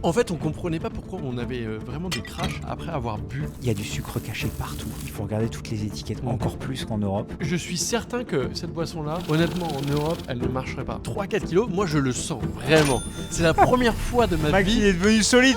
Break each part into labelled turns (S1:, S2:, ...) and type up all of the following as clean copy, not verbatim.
S1: En fait, on comprenait pas pourquoi on avait vraiment des crashs après avoir bu.
S2: Il y a du sucre caché partout. Il faut regarder toutes les étiquettes, encore plus qu'en Europe.
S1: Je suis certain que cette boisson-là, honnêtement, en Europe, elle ne marcherait pas. 3-4 kilos, moi je le sens, vraiment. C'est la première fois de ma
S2: Max, il
S1: vie.
S2: est devenu solide.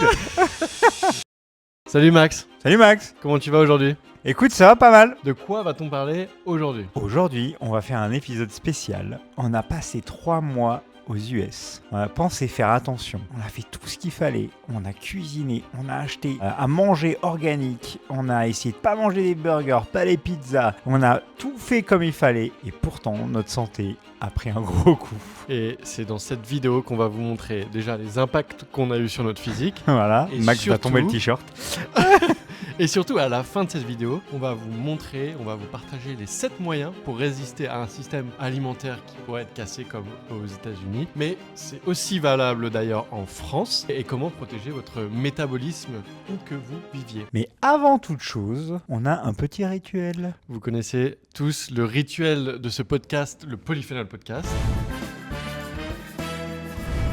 S1: Salut Max,
S2: Salut Max.
S1: comment tu vas aujourd'hui?
S2: Écoute, ça va pas mal.
S1: De quoi va-t-on parler aujourd'hui?
S2: Aujourd'hui, on va faire un épisode spécial. On a passé 3 mois aux US. On a pensé faire attention. On a fait tout ce qu'il fallait. On a cuisiné. On a acheté à manger organique. On a essayé de pas manger des burgers, pas les pizzas. On a tout fait comme il fallait. Et pourtant, notre santé a pris un gros coup.
S1: Et c'est dans cette vidéo qu'on va vous montrer déjà les impacts qu'on a eu sur notre physique.
S2: Voilà,
S1: Et
S2: Max va
S1: surtout-
S2: tomber le t-shirt.
S1: Et surtout, à la fin de cette vidéo, on va vous montrer, on va vous partager les 7 moyens pour résister à un système alimentaire qui pourrait être cassé comme aux États-Unis. Mais c'est aussi valable d'ailleurs en France. Et comment protéger votre métabolisme où que vous viviez.
S2: Mais avant toute chose, on a un petit rituel.
S1: Vous connaissez tous le rituel de ce podcast, le Polyphénol Podcast.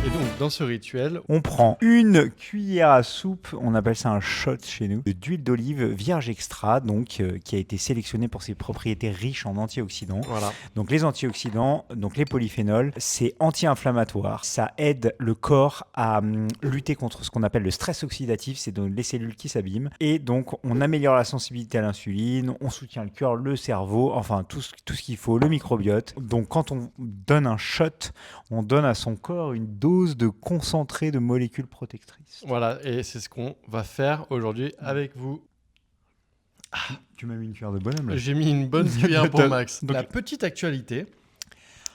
S1: Et donc, dans ce rituel,
S2: On prend une cuillère à soupe, on appelle ça un shot chez nous, d'huile d'olive vierge extra, donc qui a été sélectionnée pour ses propriétés riches en antioxydants.
S1: voilà.
S2: Donc les antioxydants, donc les polyphénols, c'est anti-inflammatoire. Ça aide le corps à lutter contre ce qu'on appelle le stress oxydatif, c'est donc les cellules qui s'abîment. Et donc on améliore la sensibilité à l'insuline, on soutient le cœur, le cerveau, enfin tout ce qu'il faut, le microbiote. Donc quand on donne un shot, on donne à son corps une dose de concentré de molécules protectrices.
S1: Voilà, et c'est ce qu'on va faire aujourd'hui avec vous.
S2: Tu m'as mis une cuillère de bonhomme là.
S1: J'ai mis une bonne cuillère pour Max.
S2: Donc-
S1: La petite actualité,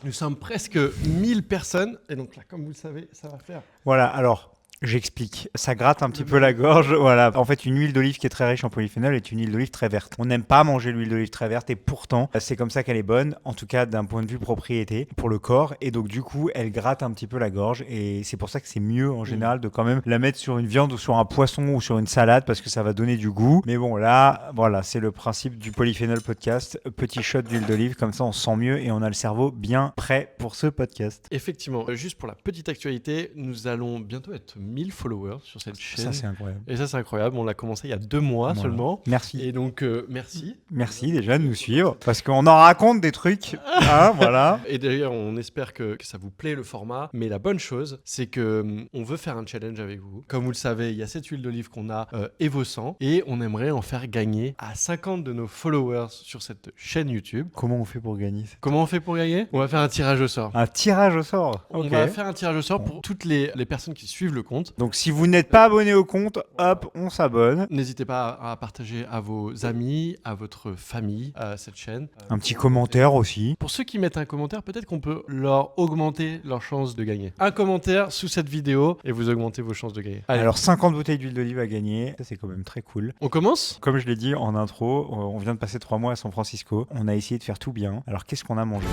S1: nous sommes presque 1000 personnes, et donc là, comme vous le savez, ça va faire...
S2: Voilà, alors j'explique. Ça gratte un petit peu la gorge. Voilà. En fait, une huile d'olive qui est très riche en polyphénol est une huile d'olive très verte. On n'aime pas manger l'huile d'olive très verte et pourtant, c'est comme ça qu'elle est bonne, en tout cas d'un point de vue propriété pour le corps. Et donc, du coup, elle gratte un petit peu la gorge et c'est pour ça que c'est mieux en général de quand même la mettre sur une viande ou sur un poisson ou sur une salade parce que ça va donner du goût. Mais bon, là, voilà, c'est le principe du Polyphénol Podcast. Petit shot d'huile d'olive, comme ça on se sent mieux et on a le cerveau bien prêt pour ce podcast.
S1: Effectivement, juste pour la petite actualité, nous allons bientôt être 1000 followers sur cette chaîne.
S2: Ça, c'est incroyable.
S1: Et ça, c'est incroyable. On l'a commencé il y a 2 mois
S2: Voilà.
S1: seulement.
S2: Merci.
S1: Et donc, merci.
S2: Merci déjà de nous suivre parce qu'on en raconte des trucs. Hein, voilà.
S1: Et d'ailleurs, on espère que ça vous plaît le format. Mais la bonne chose, c'est que on veut faire un challenge avec vous. Comme vous le savez, il y a cette huile d'olive qu'on a Evosan et on aimerait en faire gagner à 50 de nos followers sur cette chaîne YouTube.
S2: Comment on fait pour gagner ça?
S1: Comment on fait pour gagner? On va faire un tirage au sort.
S2: Un tirage au sort.
S1: On
S2: Ok.
S1: va faire un tirage au sort pour toutes les personnes qui suivent le compte.
S2: Donc si vous n'êtes pas abonné au compte, hop, on s'abonne.
S1: N'hésitez pas à partager à vos amis, à votre famille, cette chaîne.
S2: Un petit commentaire aussi.
S1: Pour ceux qui mettent un commentaire, peut-être qu'on peut leur augmenter leurs chances de gagner. Un commentaire sous cette vidéo et vous augmentez vos chances de gagner. Allez,
S2: Alors 50 bouteilles d'huile d'olive à gagner, ça c'est quand même très cool.
S1: on commence?
S2: Comme je l'ai dit en intro, on vient de passer 3 mois à San Francisco. On a essayé de faire tout bien. Alors qu'est-ce qu'on a mangé?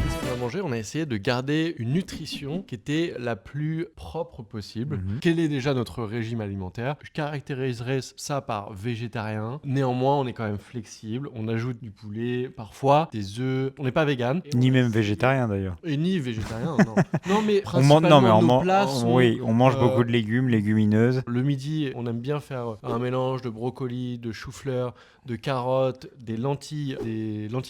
S1: Qu'est-ce qu'on a mangé? On a essayé de garder une nutrition qui était la plus propre possible.
S2: Mhm.
S1: Quel est déjà notre régime alimentaire? Je caractériserais ça par végétarien. Néanmoins, on est quand même flexible. On ajoute du poulet, parfois des œufs. On n'est pas vegan.
S2: Ni même végétarien d'ailleurs.
S1: Et ni végétarien, non. Non, mais
S2: On mange, non mais
S1: nos plats sont,
S2: oui, on mange
S1: euh,
S2: beaucoup de légumes, légumineuses.
S1: Le midi, on aime bien faire un mélange de brocoli, de chou-fleur, de carottes, des lentilles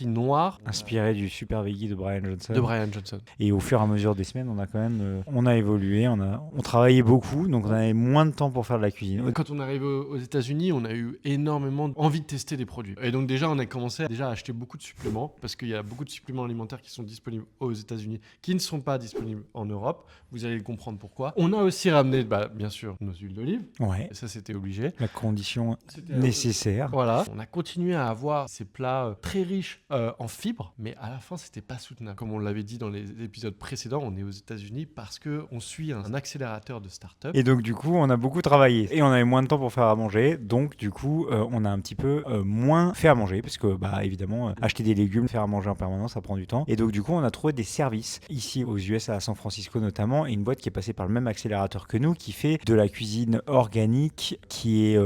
S1: noires.
S2: Inspiré du super veggie de Brian Johnson.
S1: De Brian Johnson.
S2: Et au fur et à mesure des semaines, on a quand même, on a évolué, on travaillait beaucoup, donc on avait moins de temps pour faire de la cuisine.
S1: Quand on est arrivé aux États-Unis, on a eu énormément envie de tester des produits. Et donc déjà, on a commencé à acheter beaucoup de suppléments parce qu'il y a beaucoup de suppléments alimentaires qui sont disponibles aux États-Unis, qui ne sont pas disponibles en Europe. Vous allez comprendre pourquoi. On a aussi ramené, bien sûr, nos huiles d'olive.
S2: Ouais,
S1: Et ça, c'était obligé.
S2: la condition
S1: C'était
S2: nécessaire.
S1: Voilà, on a continué à avoir ces plats très riches en fibres, mais à la fin, c'était pas soutenable. Comme on l'avait dit dans les épisodes précédents, on est aux États-Unis parce que on suit un accélérateur de start-up.
S2: Et donc du coup, on a beaucoup travaillé et on avait moins de temps pour faire à manger. Donc du coup, on a un petit peu moins fait à manger parce que évidemment, acheter des légumes, faire à manger en permanence, ça prend du temps. Et donc du coup, on a trouvé des services ici aux US, à San Francisco notamment, et une boîte qui est passée par le même accélérateur que nous, qui fait de la cuisine organique, qui est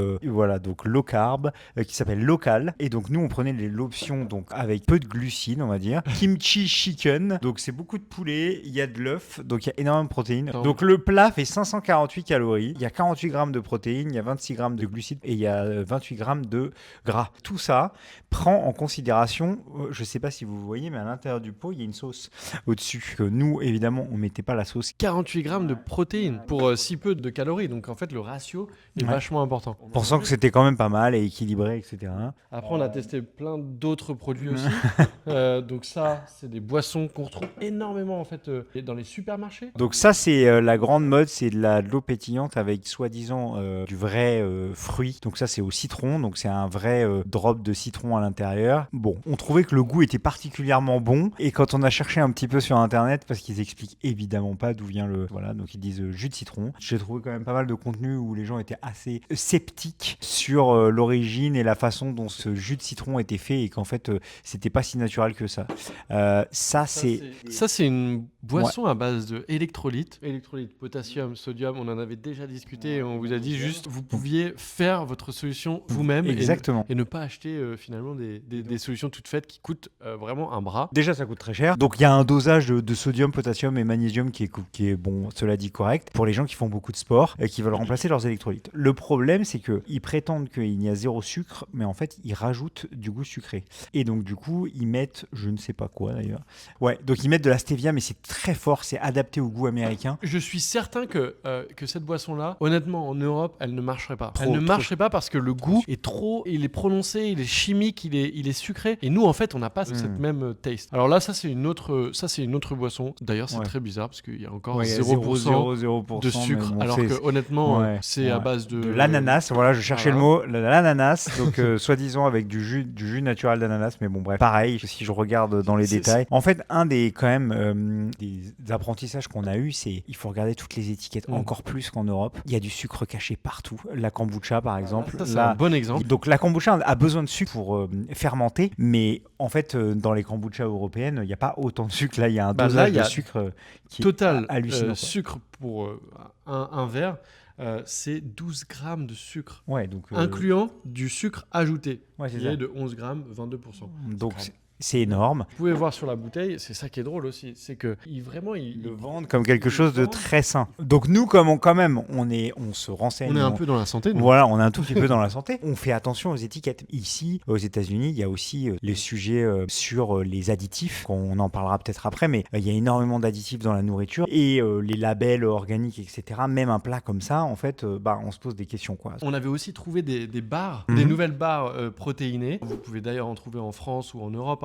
S2: donc low carb, qui s'appelle Local. Et donc nous, on prenait l'option donc avec peu de glucides, on va dire, kimchi chicken, Donc c'est beaucoup de poulet, il y a de l'œuf, donc il y a énormément de protéines. Donc le plat fait 548 calories, il y a 48 grammes de protéines, il y a 26 grammes de glucides et il y a 28 grammes de gras. Tout ça prend en considération, je ne sais pas si vous voyez, mais à l'intérieur du pot, il y a une sauce au-dessus. Nous, évidemment, on ne mettait pas la sauce.
S1: 48 grammes de protéines pour si peu de calories. Donc en fait, le ratio est vachement important.
S2: Pensant que c'était quand même pas mal et équilibré, etc.
S1: Après, on a testé plein d'autres produits aussi. Donc ça, c'est des boissons qu'on retrouve énormément en fait dans les supermarchés.
S2: Donc ça, c'est la grande mode, c'est de l'eau pétillante avec soi-disant du vrai fruit. Donc ça, c'est au citron, donc c'est un vrai drop de citron à l'intérieur. Bon, on trouvait que le goût était particulièrement bon et quand on a cherché un petit peu sur internet, parce qu'ils expliquent évidemment pas d'où vient le... Voilà, donc ils disent jus de citron. J'ai trouvé quand même pas mal de contenu où les gens étaient assez sceptiques sur l'origine et la façon dont ce jus de citron était fait et qu'en fait, c'était pas si naturel que ça. Ça,
S1: c'est une boisson à base d'électrolytes. Électrolytes, potassium, sodium, on en avait déjà discuté et on vous a dit juste, vous pouviez faire votre solution vous-même et ne pas acheter finalement des solutions toutes faites qui coûtent vraiment un bras.
S2: Déjà, ça coûte très cher. Donc, il y a un dosage de sodium, potassium et magnésium qui est, bon, cela dit, correct pour les gens qui font beaucoup de sport et qui veulent remplacer leurs électrolytes. Le problème, c'est qu'ils prétendent qu'il n'y a zéro sucre, mais en fait, ils rajoutent du goût sucré. Et donc, du coup, ils mettent, je ne sais pas quoi d'ailleurs. Ouais, donc ils mettent de la stevia, mais c'est très fort, c'est adapté au goût américain.
S1: Je suis certain que cette boisson-là, honnêtement, en Europe, elle ne marcherait pas. Elle ne marcherait pas parce que le goût est trop, il est prononcé, il est chimique, il est sucré. Et nous, en fait, on n'a pas cette même taste. Alors là, ça c'est une autre boisson. D'ailleurs, c'est très bizarre parce qu'il y a encore 0% de sucre. Bon, alors que honnêtement, c'est à base de
S2: l'ananas. Voilà, je cherchais le mot, l'ananas. Donc soi-disant avec du jus naturel d'ananas, mais bon bref. Pareil, si je regarde dans les détails. En fait, un des quand même des apprentissages qu'on a eu, c'est il faut regarder toutes les étiquettes encore plus qu'en Europe. Il y a du sucre caché partout. La kombucha, par exemple.
S1: Ça, c'est un bon exemple.
S2: Donc la kombucha a besoin de sucre pour fermenter, mais en fait, dans les kombuchas européennes, il n'y a pas autant de sucre. Là, il y a un dosage de sucre qui est hallucinant.
S1: Sucre pour un verre. C'est 12 grammes de sucre,
S2: donc,
S1: incluant du sucre ajouté,
S2: qui
S1: est de 11 grammes, 22%.
S2: Donc c'est énorme.
S1: Vous pouvez voir sur la bouteille, c'est ça qui est drôle aussi, c'est que ils le
S2: vendent comme quelque chose de très sain. Donc nous, comme on se renseigne.
S1: On est un peu dans la santé. Nous.
S2: Voilà, on est un tout petit peu dans la santé. On fait attention aux étiquettes. Ici, aux États-Unis, il y a aussi les sujets sur les additifs. On en parlera peut-être après, mais il y a énormément d'additifs dans la nourriture et les labels organiques, etc. Même un plat comme ça, en fait, on se pose des questions, quoi.
S1: On avait aussi trouvé des barres, des nouvelles barres protéinées. Vous pouvez d'ailleurs en trouver en France ou en Europe.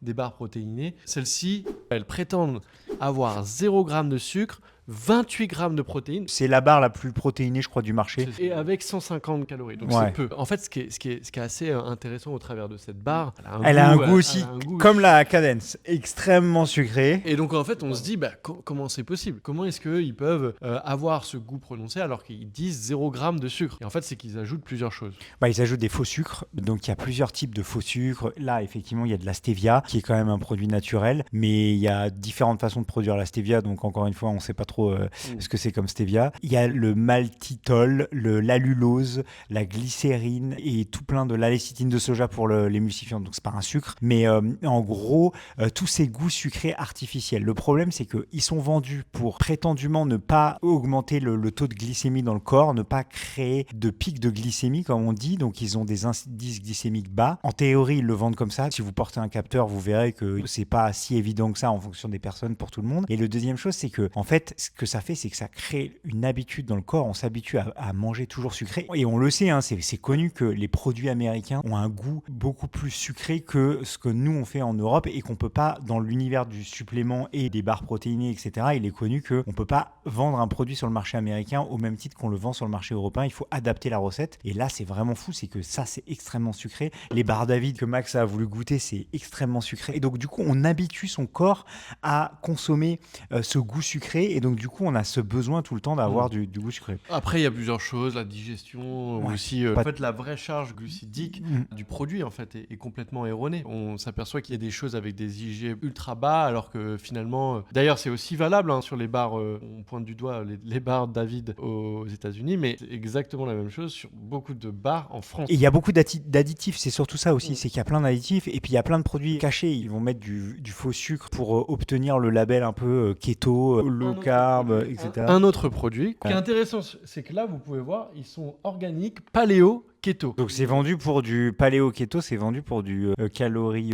S1: Des barres protéinées. Celles-ci, elles prétendent avoir 0 g de sucre, 28 grammes de protéines.
S2: C'est la barre la plus protéinée, je crois, du marché.
S1: Et avec 150 calories, donc c'est peu. En fait, ce qui est assez intéressant au travers de cette barre, elle a un goût aussi,
S2: comme la Cadence, extrêmement sucré.
S1: Et donc, en fait, on se dit, comment c'est possible ? Comment est-ce qu'ils peuvent avoir ce goût prononcé alors qu'ils disent 0 g de sucre ? Et en fait, c'est qu'ils ajoutent plusieurs choses.
S2: Ils ajoutent des faux sucres. Donc, il y a plusieurs types de faux sucres. Là, effectivement, il y a de la stevia, qui est quand même un produit naturel. Mais il y a différentes façons de produire la stevia. Donc, encore une fois, on ne sait pas trop ce que c'est comme stevia. Il y a le maltitol, l'allulose, la glycérine et tout plein de la lécithine de soja pour l'émulsifiant. Donc c'est pas un sucre, mais en gros tous ces goûts sucrés artificiels. Le problème, c'est qu'ils sont vendus pour prétendument ne pas augmenter le taux de glycémie dans le corps, ne pas créer de pic de glycémie comme on dit. Donc ils ont des indices glycémiques bas. En théorie, ils le vendent comme ça. Si vous portez un capteur, vous verrez que c'est pas si évident que ça en fonction des personnes pour tout le monde. Et le deuxième chose, c'est que en fait, ce que ça fait, c'est que ça crée une habitude dans le corps. On s'habitue à manger toujours sucré. Et on le sait, c'est connu que les produits américains ont un goût beaucoup plus sucré que ce que nous, on fait en Europe et qu'on peut pas, dans l'univers du supplément et des barres protéinées, etc., il est connu qu'on ne peut pas vendre un produit sur le marché américain au même titre qu'on le vend sur le marché européen. Il faut adapter la recette. Et là, c'est vraiment fou. C'est que ça, c'est extrêmement sucré. Les barres David que Max a voulu goûter, c'est extrêmement sucré. Et donc, du coup, on habitue son corps à consommer ce goût sucré. Et donc, donc du coup, on a ce besoin tout le temps d'avoir du goût sucré.
S1: Après, il y a plusieurs choses, la digestion, aussi. En fait, la vraie charge glucidique du produit en fait est complètement erronée. On s'aperçoit qu'il y a des choses avec des IG ultra bas, alors que finalement, d'ailleurs, c'est aussi valable sur les bars. On pointe du doigt les bars David aux États-Unis, mais c'est exactement la même chose sur beaucoup de bars en France.
S2: Et il y a beaucoup d'additifs, c'est surtout ça aussi, c'est qu'il y a plein d'additifs et puis il y a plein de produits cachés. Ils vont mettre du faux sucre pour obtenir le label un peu keto, low carb, etc.
S1: Un autre produit qui est intéressant, c'est que là, vous pouvez voir, ils sont organiques, paléo, keto.
S2: Donc c'est vendu pour du paléo keto, c'est vendu pour du calories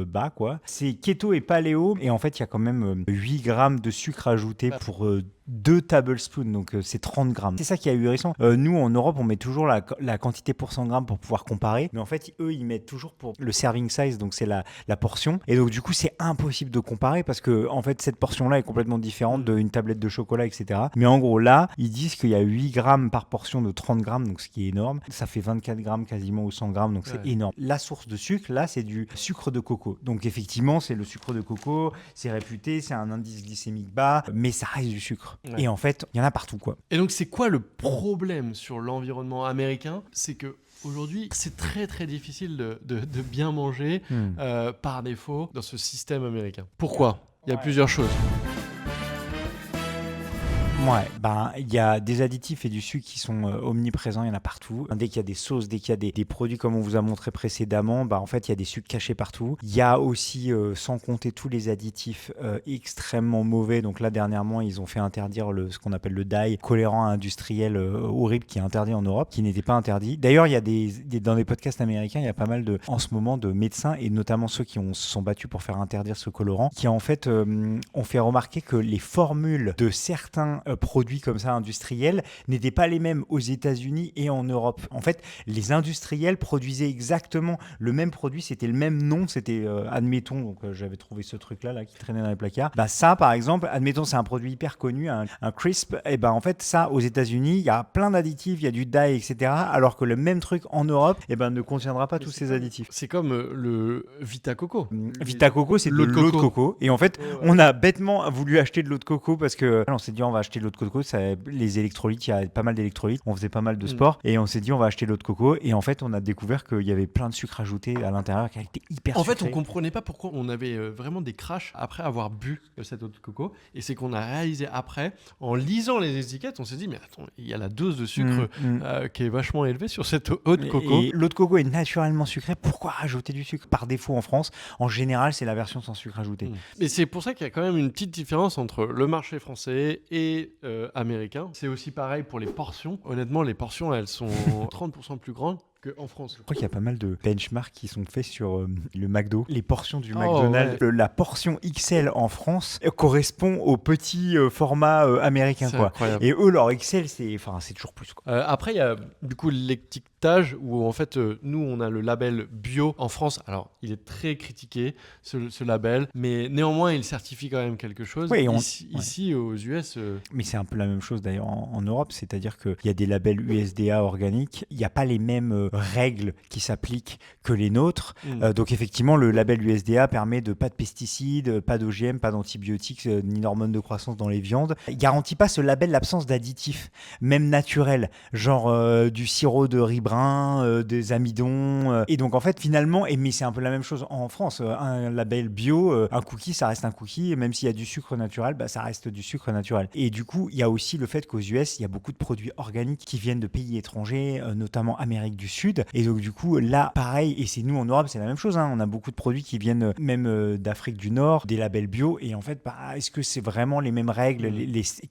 S2: bas quoi. C'est keto et paléo et en fait il y a quand même 8 grammes de sucre ajouté pour 2 tablespoons, donc c'est 30 grammes. C'est ça qui est ahurissant. Nous en Europe on met toujours la quantité pour 100 grammes pour pouvoir comparer, mais en fait eux ils mettent toujours pour le serving size, donc c'est la portion, et donc du coup c'est impossible de comparer parce que en fait cette portion là est complètement différente d'une tablette de chocolat, etc. Mais en gros là ils disent qu'il y a 8 grammes par portion de 30 grammes, donc ce qui est énorme. Ça fait 24 grammes quasiment ou 100 grammes, donc c'est énorme. La source de sucre là c'est du sucre de coco, donc effectivement c'est le sucre de coco, c'est réputé, c'est un indice glycémique bas, mais ça reste du sucre. Et en fait il y en a partout quoi.
S1: Et donc c'est quoi le problème sur l'environnement américain? C'est que aujourd'hui, c'est très très difficile de bien manger par défaut dans ce système américain. Pourquoi? Il y a plusieurs choses.
S2: Ouais, il y a des additifs et du sucre qui sont omniprésents, il y en a partout. Dès qu'il y a des sauces, dès qu'il y a des produits comme on vous a montré précédemment, en fait, il y a des sucres cachés partout. Il y a aussi, sans compter tous les additifs extrêmement mauvais. Donc là, dernièrement, ils ont fait interdire ce qu'on appelle le dye, colorant industriel horrible qui est interdit en Europe, qui n'était pas interdit. D'ailleurs, il y a dans des podcasts américains, il y a pas mal en ce moment de médecins, et notamment ceux qui se sont battus pour faire interdire ce colorant, qui en fait ont fait remarquer que les formules de certains produits comme ça industriels n'étaient pas les mêmes aux États-Unis et en Europe. En fait, les industriels produisaient exactement le même produit, c'était le même nom, c'était admettons, donc j'avais trouvé ce truc-là qui traînait dans les placards. Ça, par exemple, admettons, c'est un produit hyper connu, un crisp, et en fait, ça, aux États-Unis, il y a plein d'additifs, il y a du dye, etc., alors que le même truc en Europe, ne contiendra pas tous ces additifs.
S1: C'est comme le Vita Coco.
S2: Vita Coco, c'est de l'eau de coco. Et en fait, on a bêtement voulu acheter de l'eau de coco parce que on s'est dit, on va acheter de l'eau de coco, les électrolytes, il y a pas mal d'électrolytes, on faisait pas mal de sport et on s'est dit on va acheter de l'eau de coco, et en fait on a découvert qu'il y avait plein de sucre ajouté à l'intérieur qui était hyper sucré.
S1: En fait on comprenait pas pourquoi on avait vraiment des crashs après avoir bu cette eau de coco, et c'est qu'on a réalisé après, en lisant les étiquettes, on s'est dit mais attends, il y a la dose de sucre qui est vachement élevée sur cette eau de coco.
S2: Et l'eau de coco est naturellement sucrée, pourquoi rajouter du sucre par défaut en France? En général c'est la version sans sucre ajouté.
S1: Et c'est pour ça qu'il y a quand même une petite différence entre le marché français et américain. C'est aussi pareil pour les portions. Honnêtement, les portions, elles sont 30% plus grandes qu'en France.
S2: Je crois qu'il y a pas mal de benchmarks qui sont faits sur le McDo. Les portions du McDonald's, la portion XL en France correspond au petit format américain.
S1: C'est
S2: quoi.
S1: Incroyable.
S2: Et eux, leur XL, c'est toujours plus. Quoi.
S1: Après, il y a du coup l'étiquetage où en fait, nous, on a le label bio en France. Alors, il est très critiqué, ce label, mais néanmoins, il certifie quand même quelque chose.
S2: Oui,
S1: ici, aux US...
S2: Mais c'est un peu la même chose d'ailleurs en Europe, c'est-à-dire qu'il y a des labels USDA organiques, il n'y a pas les mêmes règles qui s'appliquent que les nôtres. Donc effectivement, le label USDA permet pas de pesticides, pas d'OGM, pas d'antibiotiques, ni d'hormones de croissance dans les viandes. Il ne garantit pas ce label l'absence d'additifs, même naturels, genre du sirop de riz brun, des amidons. Et donc en fait, finalement, mais c'est un peu la même chose en France. Un label bio, un cookie, ça reste un cookie, et même s'il y a du sucre naturel, ça reste du sucre naturel. Et du coup, il y a aussi le fait qu'aux US, il y a beaucoup de produits organiques qui viennent de pays étrangers, notamment Amérique du Sud. Et donc du coup, là, pareil, et c'est nous en Europe, c'est la même chose. On a beaucoup de produits qui viennent même d'Afrique du Nord, des labels bio. Et en fait, est-ce que c'est vraiment les mêmes règles,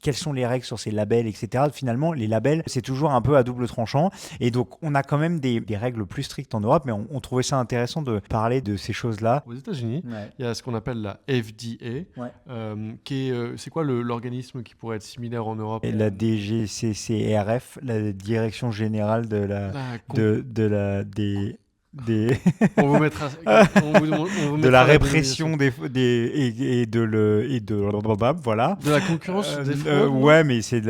S2: quelles sont les règles sur ces labels, etc. Finalement, les labels, c'est toujours un peu à double tranchant. Et donc, on a quand même des règles plus strictes en Europe, mais on trouvait ça intéressant de parler de ces choses-là.
S1: Aux États-Unis, il y a ce qu'on appelle la FDA, qui est, c'est quoi l'organisme qui pourrait être similaire en Europe?
S2: Et la DGCCRF, la Direction Générale de
S1: on vous mettra
S2: de la répression voilà,
S1: de la concurrence des fraudes,
S2: ouais, mais c'est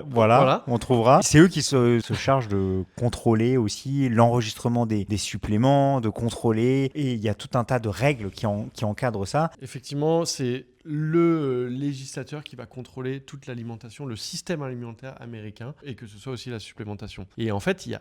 S2: voilà, on trouvera. C'est eux qui se chargent de contrôler aussi l'enregistrement des suppléments, de contrôler, et il y a tout un tas de règles qui encadrent ça.
S1: Effectivement, c'est le législateur qui va contrôler toute l'alimentation, le système alimentaire américain, et que ce soit aussi la supplémentation. Et en fait, il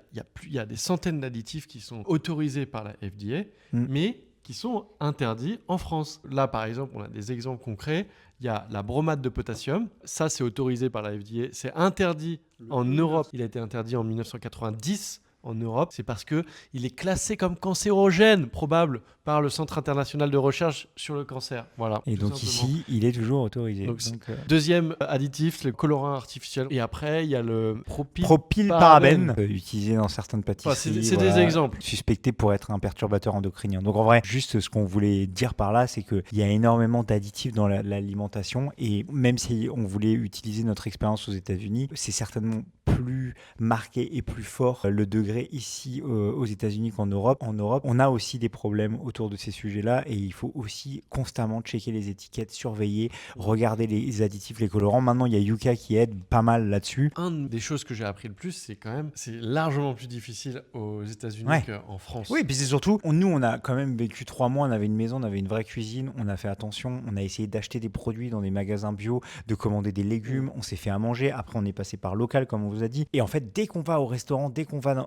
S1: y a des centaines d'additifs qui sont autorisés par la FDA, mais qui sont interdits en France. Là, par exemple, on a des exemples concrets. Il y a la bromate de potassium. Ça, c'est autorisé par la FDA. C'est interdit en Europe. Il a été interdit en 1990 en Europe. C'est parce qu'il est classé comme cancérogène, probable, par le Centre international de recherche sur le cancer. Voilà.
S2: Et donc ici, il est toujours autorisé. Donc,
S1: deuxième additif, c'est le colorant artificiel. Et après, il y a le
S2: propylparabène, utilisé dans certaines pâtisseries.
S1: C'est des exemples.
S2: Suspecté pour être un perturbateur endocrinien. Donc en vrai, juste ce qu'on voulait dire par là, c'est qu'il y a énormément d'additifs dans l'alimentation. Et même si on voulait utiliser notre expérience aux États-Unis, c'est certainement plus marqué et plus fort le degré ici aux États-Unis qu'en Europe. En Europe, on a aussi des problèmes autour de ces sujets-là et il faut aussi constamment checker les étiquettes, surveiller, regarder les additifs, les colorants. Maintenant, il y a Yuka qui aide pas mal là-dessus.
S1: Une des choses que j'ai appris le plus, c'est quand même, c'est largement plus difficile aux États-Unis qu'en France.
S2: Oui, et puis c'est surtout, nous, on a quand même vécu 3 mois, on avait une maison, on avait une vraie cuisine, on a fait attention, on a essayé d'acheter des produits dans des magasins bio, de commander des légumes, on s'est fait à manger. Après, on est passé par local, comme on vous a dit. Et en fait, dès qu'on va au restaurant,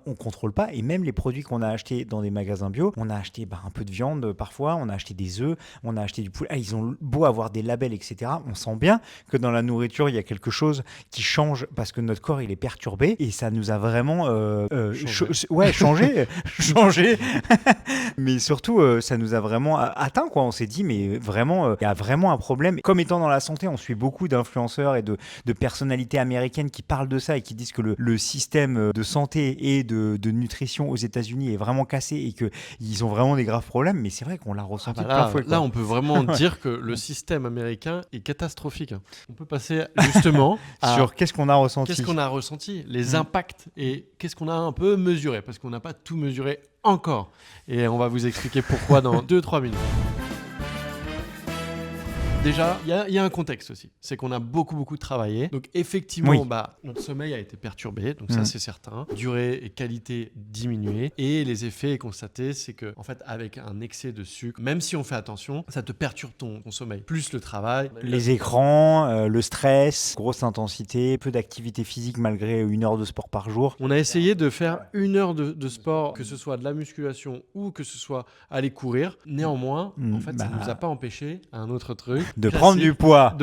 S2: on contrôle pas. Et même les produits qu'on a achetés dans des magasins bio, on a acheté un peu de viande parfois, on a acheté des œufs, on a acheté du poulet. Ils ont beau avoir des labels, etc. On sent bien que dans la nourriture, il y a quelque chose qui change parce que notre corps, il est perturbé. Et ça nous a vraiment changé. Mais surtout, ça nous a vraiment atteint, quoi. On s'est dit, mais vraiment, il y a vraiment un problème. Comme étant dans la santé, on suit beaucoup d'influenceurs et de personnalités américaines qui parlent de ça et qui disent que le système de santé et de nutrition aux États-Unis est vraiment cassé et qu'ils ont vraiment des graves problèmes. Mais c'est vrai qu'on l'a ressenti plein de fois.
S1: Là, on peut vraiment dire que le système américain est catastrophique. On peut passer justement
S2: sur qu'est-ce qu'on a ressenti.
S1: Qu'est-ce qu'on a ressenti, les impacts et qu'est-ce qu'on a un peu mesuré, parce qu'on n'a pas tout mesuré encore. Et on va vous expliquer pourquoi dans 2-3 minutes. Déjà, il y a un contexte aussi. C'est qu'on a beaucoup travaillé. Donc effectivement, notre sommeil a été perturbé. Donc ça, c'est certain. Durée et qualité diminuées. Et les effets constatés, c'est que, en fait, avec un excès de sucre, même si on fait attention, ça te perturbe ton sommeil. Plus le travail.
S2: Les écrans, le stress, grosse intensité, peu d'activité physique malgré 1 heure de sport par jour.
S1: On a essayé de faire 1 heure de sport, que ce soit de la musculation ou que ce soit aller courir. Néanmoins, en fait, ça ne nous a pas empêché un autre truc.
S2: De prendre du poids.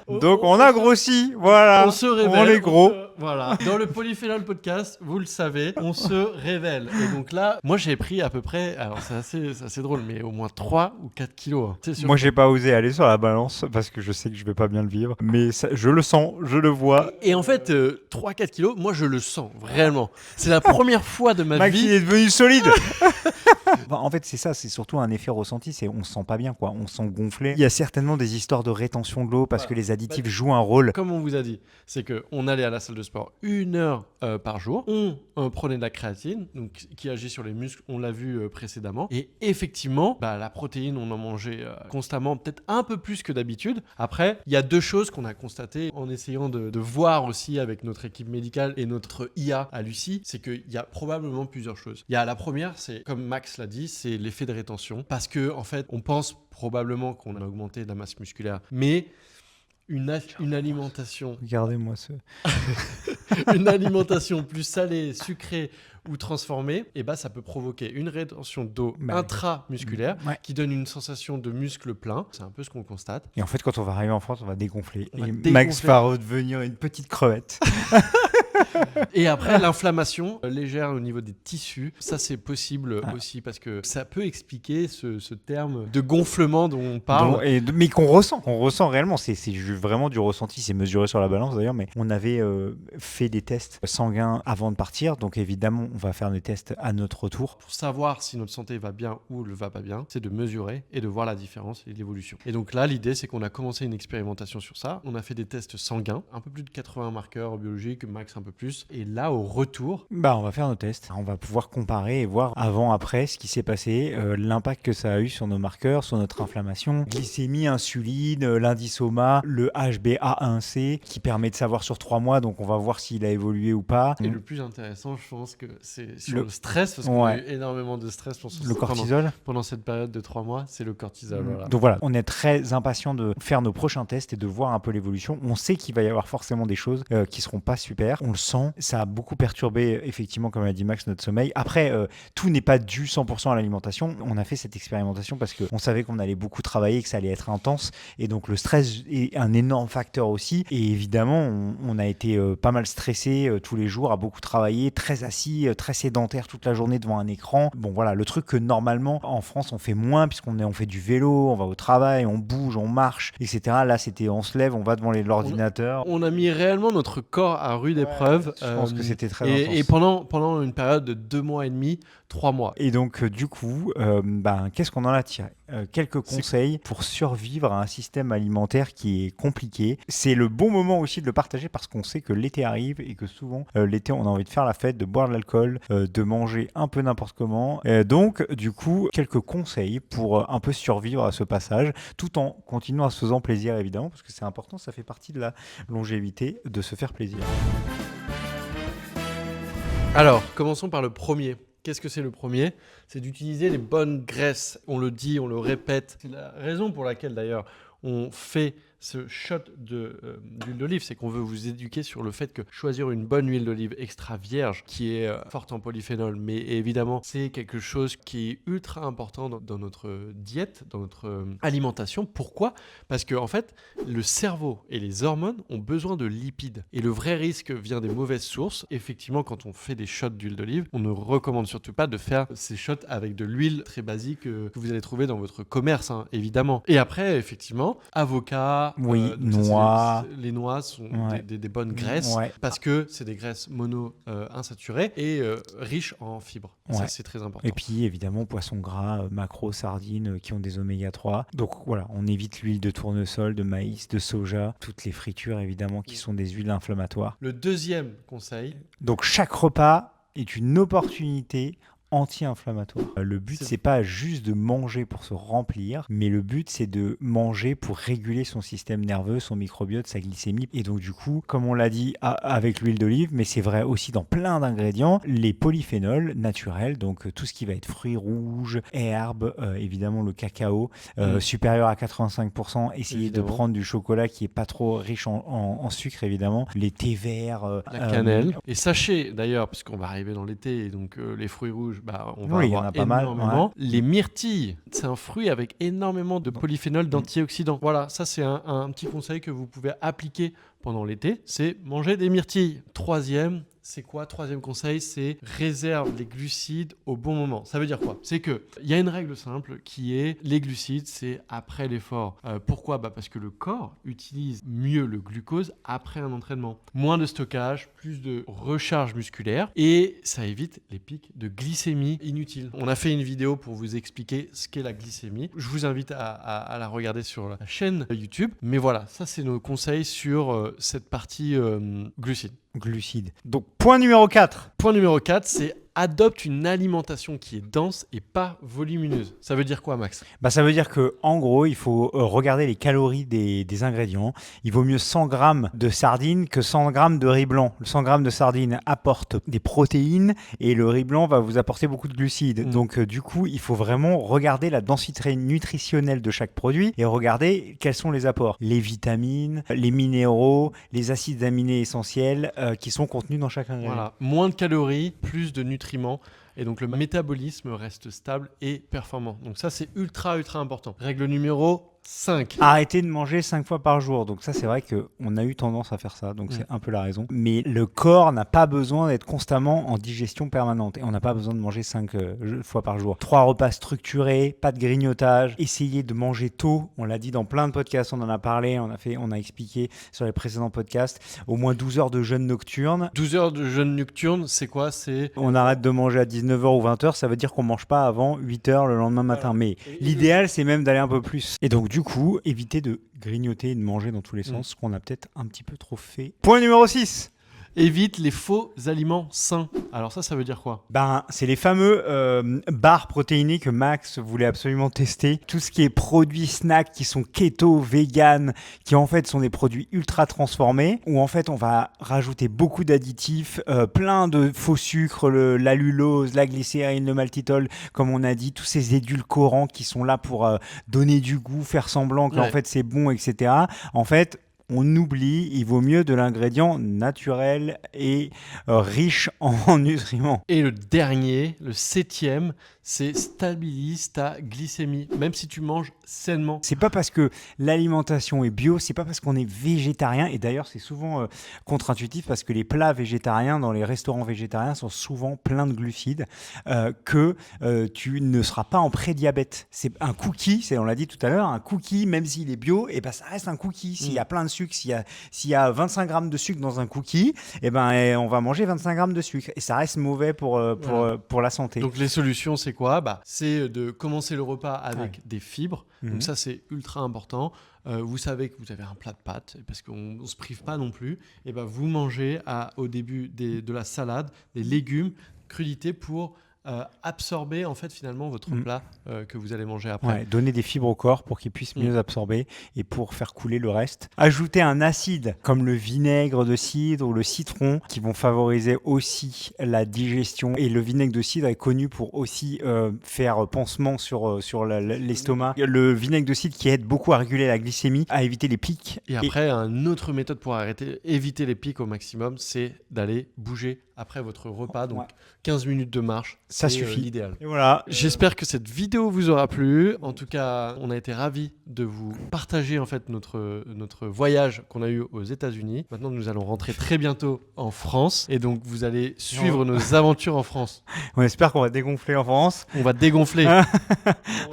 S2: Donc on a grossi, voilà.
S1: On se révèle.
S2: On est gros.
S1: Voilà. Dans le Polyphénol Podcast, vous le savez, on se révèle. Et donc là, moi j'ai pris à peu près, alors c'est assez drôle, mais au moins 3 ou 4 kilos.
S2: Moi j'ai pas osé aller sur la balance parce que je sais que je vais pas bien le vivre. Mais ça, je le sens, je le vois.
S1: Et en fait, 3-4 kilos, moi je le sens, vraiment. C'est la première fois de ma
S2: Max,
S1: vie.
S2: il est devenu solide. En fait, c'est ça, c'est surtout un effet ressenti, c'est on se sent pas bien, quoi. On se sent gonflé. Il y a certainement des histoires de rétention de l'eau parce que les additifs jouent un rôle.
S1: Comme on vous a dit, c'est qu'on allait à la salle de sport 1 heure par jour. On prenait de la créatine, donc, qui agit sur les muscles, on l'a vu précédemment. Et effectivement, la protéine, on en mangeait constamment, peut-être un peu plus que d'habitude. Après, il y a 2 choses qu'on a constatées en essayant de voir aussi avec notre équipe médicale et notre IA à Lucie, c'est qu'il y a probablement plusieurs choses. Il y a la première, c'est comme Max l'a dit, c'est l'effet de rétention. Parce que en fait, on pense probablement qu'on a augmenté de la masse musculaire, mais une alimentation...
S2: Regardez-moi ça.
S1: Une alimentation plus salée, sucrée ou transformée, ça peut provoquer une rétention d'eau intramusculaire qui donne une sensation de muscle plein. C'est un peu ce qu'on constate.
S2: Et en fait, quand on va arriver en France, on va dégonfler. Max va redevenir une petite crevette.
S1: Et après, l'inflammation légère au niveau des tissus, ça c'est possible aussi parce que ça peut expliquer ce terme de gonflement dont on parle.
S2: Mais qu'on ressent réellement. C'est vraiment du ressenti, c'est mesuré sur la balance d'ailleurs, mais on avait fait des tests sanguins avant de partir, donc évidemment on va faire des tests à notre retour.
S1: Pour savoir si notre santé va bien ou ne va pas bien, c'est de mesurer et de voir la différence et l'évolution. Et donc là, l'idée c'est qu'on a commencé une expérimentation sur ça. On a fait des tests sanguins, un peu plus de 80 marqueurs biologiques, max un peu peu plus. Et là, au retour,
S2: On va faire nos tests. On va pouvoir comparer et voir avant-après ce qui s'est passé, l'impact que ça a eu sur nos marqueurs, sur notre inflammation, glycémie, insuline, l'indice OMA, le HbA1c qui permet de savoir sur 3 mois, donc on va voir s'il a évolué ou pas.
S1: et le plus intéressant, je pense que c'est sur le stress, parce qu'on a eu énormément de stress
S2: Le cortisol.
S1: pendant cette période de 3 mois, c'est le cortisol. Voilà.
S2: Donc voilà, on est très impatient de faire nos prochains tests et de voir un peu l'évolution. On sait qu'il va y avoir forcément des choses qui seront pas super. On le sent. Ça a beaucoup perturbé, effectivement, comme a dit Max, notre sommeil. Après, tout n'est pas dû 100% à l'alimentation. On a fait cette expérimentation parce qu'on savait qu'on allait beaucoup travailler, que ça allait être intense. Et donc le stress est un énorme facteur aussi. Et évidemment, on a été pas mal stressé tous les jours, à beaucoup travailler, très assis, très sédentaire toute la journée devant un écran. Bon voilà, le truc que normalement en France on fait moins puisqu'on fait du vélo, on va au travail, on bouge, on marche, etc. Là c'était on se lève, on va devant l'ordinateur.
S1: On a mis réellement notre corps à rude épreuve.
S2: Je pense que c'était très intense.
S1: Et pendant une période de 2 mois et demi, 3 mois.
S2: Et donc du coup, qu'est-ce qu'on en a tiré ? Quelques conseils pour survivre à un système alimentaire qui est compliqué. C'est le bon moment aussi de le partager parce qu'on sait que l'été arrive et que souvent l'été on a envie de faire la fête, de boire de l'alcool, de manger un peu n'importe comment. Donc du coup, quelques conseils pour un peu survivre à ce passage tout en continuant à se faisant plaisir évidemment parce que c'est important, ça fait partie de la longévité de se faire plaisir.
S1: Alors, commençons par le premier. Qu'est-ce que c'est le premier ? C'est d'utiliser les bonnes graisses. On le dit, on le répète. C'est la raison pour laquelle d'ailleurs on fait ce shot d'huile d'olive, c'est qu'on veut vous éduquer sur le fait que choisir une bonne huile d'olive extra vierge qui est forte en polyphénol, mais évidemment c'est quelque chose qui est ultra important dans notre diète, dans notre alimentation. Pourquoi ? Parce que en fait, le cerveau et les hormones ont besoin de lipides. Et le vrai risque vient des mauvaises sources. Effectivement, quand on fait des shots d'huile d'olive, on ne recommande surtout pas de faire ces shots avec de l'huile très basique que vous allez trouver dans votre commerce, hein, évidemment. Et après, effectivement, avocat,
S2: noix.
S1: Les noix sont des bonnes graisses parce que c'est des graisses mono-insaturées et riches en fibres. Ça, c'est très important.
S2: Et puis, évidemment, poissons gras, maquereaux, sardines qui ont des oméga 3. Donc, voilà, on évite l'huile de tournesol, de maïs, de soja, toutes les fritures, évidemment, qui sont des huiles inflammatoires.
S1: Le deuxième conseil...
S2: Donc, chaque repas est une opportunité anti-inflammatoire. Le but, c'est pas juste de manger pour se remplir, mais le but, c'est de manger pour réguler son système nerveux, son microbiote, sa glycémie. Et donc, du coup, comme on l'a dit avec l'huile d'olive, mais c'est vrai aussi dans plein d'ingrédients, les polyphénols naturels, donc tout ce qui va être fruits rouges, herbes, évidemment le cacao, supérieur à 85%, essayez de prendre du chocolat qui est pas trop riche en sucre, évidemment, les thés verts,
S1: la cannelle. Et sachez, d'ailleurs, parce qu'on va arriver dans l'été, et donc les fruits rouges, on va
S2: y en a pas
S1: énormément.
S2: Mal.
S1: Les myrtilles, c'est un fruit avec énormément de polyphénols, d'antioxydants. Voilà, ça c'est un petit conseil que vous pouvez appliquer pendant l'été, c'est manger des myrtilles. Troisième, c'est quoi ? Troisième conseil, c'est réserve les glucides au bon moment. Ça veut dire quoi ? C'est qu'il y a une règle simple qui est les glucides, c'est après l'effort. Pourquoi ? Parce que le corps utilise mieux le glucose après un entraînement. Moins de stockage, plus de recharge musculaire et ça évite les pics de glycémie inutiles. On a fait une vidéo pour vous expliquer ce qu'est la glycémie. Je vous invite à la regarder sur la chaîne YouTube. Mais voilà, ça c'est nos conseils sur cette partie glucides.
S2: Donc, point numéro 4.
S1: Point numéro 4, c'est adopte une alimentation qui est dense et pas volumineuse. Ça veut dire quoi, Max ?
S2: Ça veut dire que en gros, il faut regarder les calories des ingrédients. Il vaut mieux 100 grammes de sardines que 100 grammes de riz blanc. Le 100 grammes de sardines apporte des protéines et le riz blanc va vous apporter beaucoup de glucides. Donc du coup, il faut vraiment regarder la densité nutritionnelle de chaque produit et regarder quels sont les apports. Les vitamines, les minéraux, les acides aminés essentiels qui sont contenus dans chaque ingrédient.
S1: Voilà, moins de calories, plus de nutriments. Et donc le métabolisme reste stable et performant. Donc ça, c'est ultra important. Règle numéro 5.
S2: Arrêtez de manger 5 fois par jour. Donc ça, c'est vrai qu'on a eu tendance à faire ça. Donc c'est un peu la raison. Mais le corps n'a pas besoin d'être constamment en digestion permanente. Et on n'a pas besoin de manger 5 fois par jour. 3 repas structurés, pas de grignotage. Essayez de manger tôt. On l'a dit dans plein de podcasts. On en a parlé. On a expliqué sur les précédents podcasts. Au moins 12 heures de jeûne nocturne.
S1: 12 heures de jeûne nocturne, c'est quoi ?
S2: On arrête de manger à 19h ou 20h. Ça veut dire qu'on ne mange pas avant 8h le lendemain matin. Mais l'idéal, c'est même d'aller un peu plus. Et donc, du coup, évitez de grignoter et de manger dans tous les sens, ce qu'on a peut-être un petit peu trop fait. Point numéro 6.
S1: Évite les faux aliments sains. Alors ça veut dire quoi?
S2: Ben, c'est les fameux barres protéinées que Max voulait absolument tester. Tout ce qui est produits snacks qui sont keto, vegan, qui en fait sont des produits ultra transformés, où en fait on va rajouter beaucoup d'additifs, plein de faux sucres, l'allulose, la glycérine, le maltitol, comme on a dit, tous ces édulcorants qui sont là pour donner du goût, faire semblant qu'en fait c'est bon, etc. En fait, on oublie, il vaut mieux de l'ingrédient naturel et riche en nutriments.
S1: Et le dernier, le 7e, c'est stabilise ta glycémie, même si tu manges sainement.
S2: C'est pas parce que l'alimentation est bio, c'est pas parce qu'on est végétarien, et d'ailleurs c'est souvent contre-intuitif parce que les plats végétariens dans les restaurants végétariens sont souvent pleins de glucides, que tu ne seras pas en prédiabète. C'est un cookie, on l'a dit tout à l'heure, un cookie, même s'il est bio, et ben ça reste un cookie. S'il y a plein de sucre, s'il y a 25 grammes de sucre dans un cookie, on va manger 25 grammes de sucre, et ça reste mauvais pour la santé.
S1: Donc les solutions, c'est quoi? C'est de commencer le repas avec des fibres. Donc ça, c'est ultra important. Vous savez que vous avez un plat de pâtes, parce qu'on ne se prive pas non plus. Et vous mangez au début de la salade, des légumes, crudités pour absorber en fait finalement votre plat que vous allez manger après.
S2: Ouais, donner des fibres au corps pour qu'il puisse mieux absorber et pour faire couler le reste. Ajouter un acide comme le vinaigre de cidre ou le citron qui vont favoriser aussi la digestion. Et le vinaigre de cidre est connu pour aussi faire pansement sur l'estomac. Le vinaigre de cidre qui aide beaucoup à réguler la glycémie, à éviter les pics.
S1: Et après, une autre méthode pour éviter les pics au maximum, c'est d'aller bouger après votre repas. Donc 15 minutes de marche.
S2: Ça suffit.
S1: L'idéal.
S2: Et voilà.
S1: J'espère que cette vidéo vous aura plu. En tout cas, on a été ravis de vous partager en fait notre voyage qu'on a eu aux États-Unis. Maintenant, nous allons rentrer très bientôt en France et donc vous allez suivre nos aventures en France.
S2: On espère qu'on va dégonfler en France.
S1: On va dégonfler.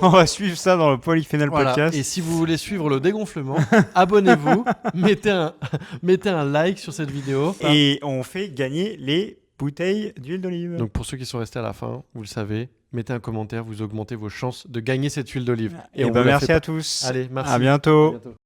S2: On va suivre ça dans le Polyphénol Podcast.
S1: Et si vous voulez suivre le dégonflement, abonnez-vous, mettez un like sur cette vidéo.
S2: Et on fait gagner les bouteilles d'huile d'olive.
S1: Donc pour ceux qui sont restés à la fin, vous le savez, mettez un commentaire, vous augmentez vos chances de gagner cette huile d'olive.
S2: Et merci à tous.
S1: Allez, merci.
S2: À bientôt.